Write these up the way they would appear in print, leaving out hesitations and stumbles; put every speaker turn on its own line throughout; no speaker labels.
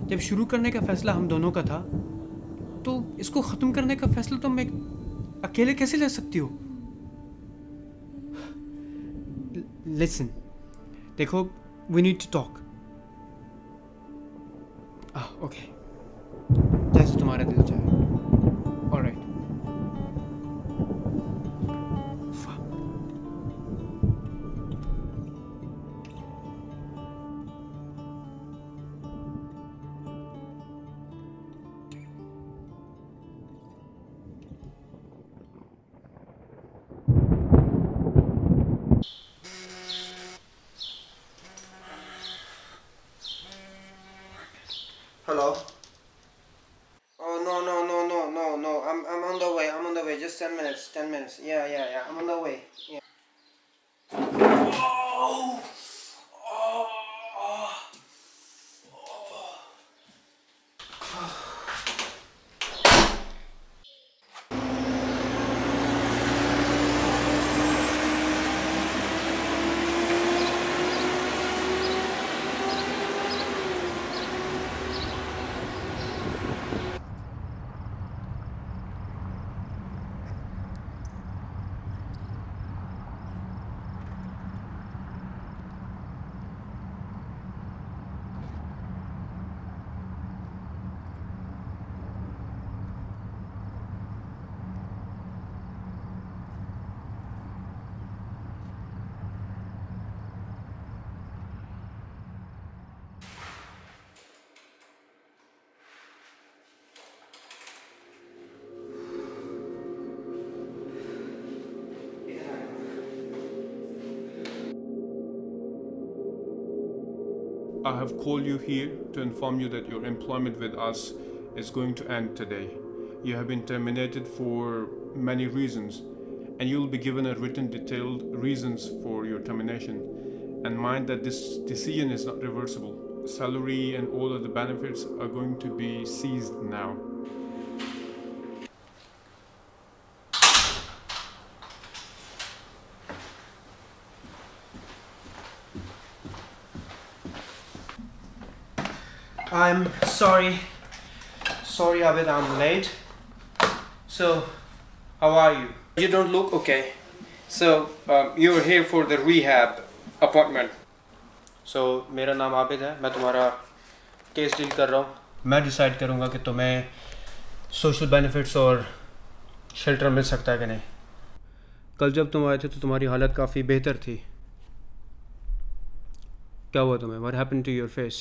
जब शुरू करने का फ़ैसला हम दोनों का था, तो इसको ख़त्म करने का फ़ैसला तुम एक अकेले कैसे ले सकती हो? लिसन, देखो, we need to talk. Okay, जैसे तुम्हारा दिल चाहे। Alright.
Hello? Oh, no, no, no, no, no, no. I'm on the way. I'm on the way. Just 10 minutes. 10 minutes. Yeah, yeah, yeah. I'm on the way. Yeah. Oh! Oh!
I have called you here to inform you that your employment with us is going to end today. You have been terminated for many reasons, and you will be given a written detailed reasons for your termination. And mind that this decision is not reversible. Salary and all of the benefits are going to be seized now.
I'm sorry. Sorry, Abid, I'm late. So, how are you? You don't look okay. So, you're here for the rehab appointment. So, मेरा नाम आबिद है. मैं तुम्हारा case deal कर रहा हूँ. मैं decide करूँगा कि तुम्हें सोशल बेनिफिट्स और शेल्टर मिल सकता है कि नहीं. कल जब तुम आए थे तो तुम्हारी हालत काफ़ी बेहतर थी. क्या हुआ तुम्हें? What happened to your face?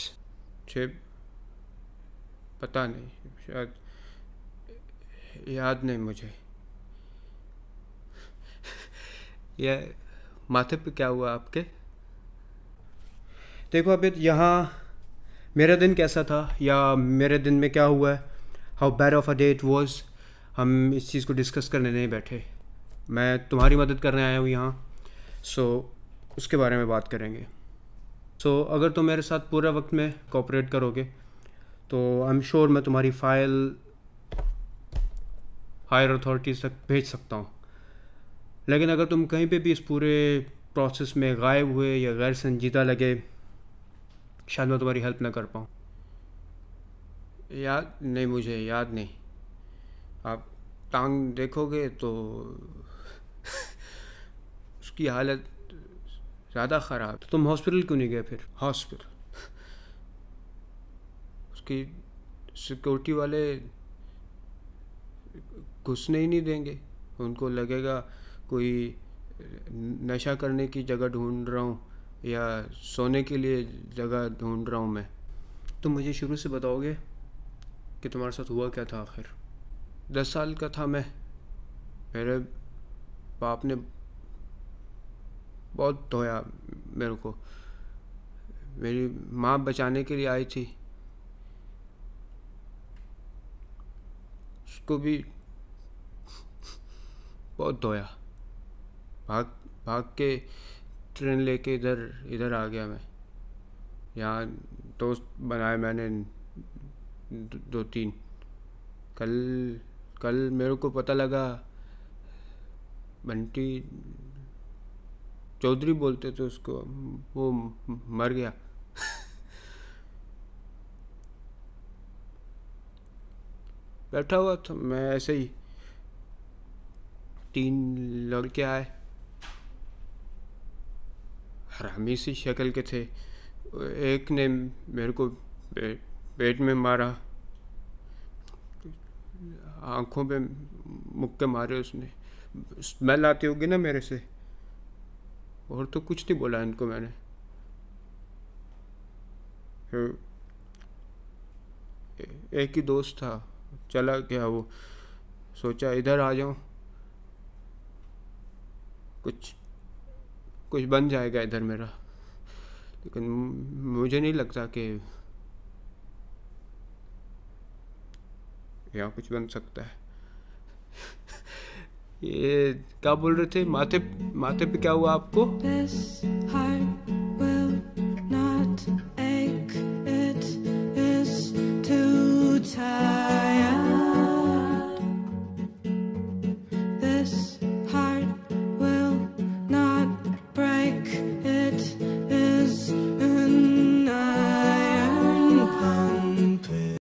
पता नहीं, शायद याद नहीं मुझे. ये माथे पे क्या हुआ आपके? देखो अभी यहाँ मेरा दिन कैसा था या मेरे दिन में क्या हुआ है, how bad of a day it was, हम इस चीज़ को डिस्कस करने नहीं बैठे. मैं तुम्हारी मदद करने आया हूँ यहाँ. सो उसके बारे में बात करेंगे. सो अगर तुम मेरे साथ पूरा वक्त में कोऑपरेट करोगे तो आई एम श्योर मैं तुम्हारी फ़ाइल हायर अथॉरिटीज़ तक भेज सकता हूँ. लेकिन अगर तुम कहीं पे भी इस पूरे प्रोसेस में गायब हुए या गैर संजीदा लगे, शायद मैं तुम्हारी हेल्प ना कर पाऊँ. याद नहीं, मुझे याद नहीं. आप टांग देखोगे तो उसकी हालत ज़्यादा ख़राब. तो तुम हॉस्पिटल क्यों नहीं गए फिर? हॉस्पिटल उसकी सिक्योरिटी वाले घुसने ही नहीं देंगे. उनको लगेगा कोई नशा करने की जगह ढूंढ रहा हूँ या सोने के लिए जगह ढूंढ रहा हूँ मैं. तो मुझे शुरू से बताओगे कि तुम्हारे साथ हुआ क्या था आखिर? 10 साल का था मैं. मेरे बाप ने बहुत धोया मेरे को. मेरी माँ बचाने के लिए आई थी, उसको भी बहुत धोया. भाग भाग के ट्रेन लेके इधर आ गया मैं. यहाँ दोस्त बनाए मैंने 2-3. कल मेरे को पता लगा, बंटी चौधरी बोलते थे उसको, वो मर गया.
बैठा हुआ था मैं ऐसे ही, 3 लड़के आए, हरामी सी शक्ल के थे। एक ने मेरे को पेट में मारा, आंखों पे मुक्के मारे उसने। स्मेल आती होगी ना मेरे से, और तो कुछ नहीं बोला इनको मैंने। फिर एक ही दोस्त था, चला गया वो। सोचा इधर आ जाऊं, कुछ बन जाएगा इधर मेरा, लेकिन मुझे नहीं लगता कि यहाँ कुछ बन सकता है। ये क्या बोल रहे थे, माथे पे क्या हुआ आपको?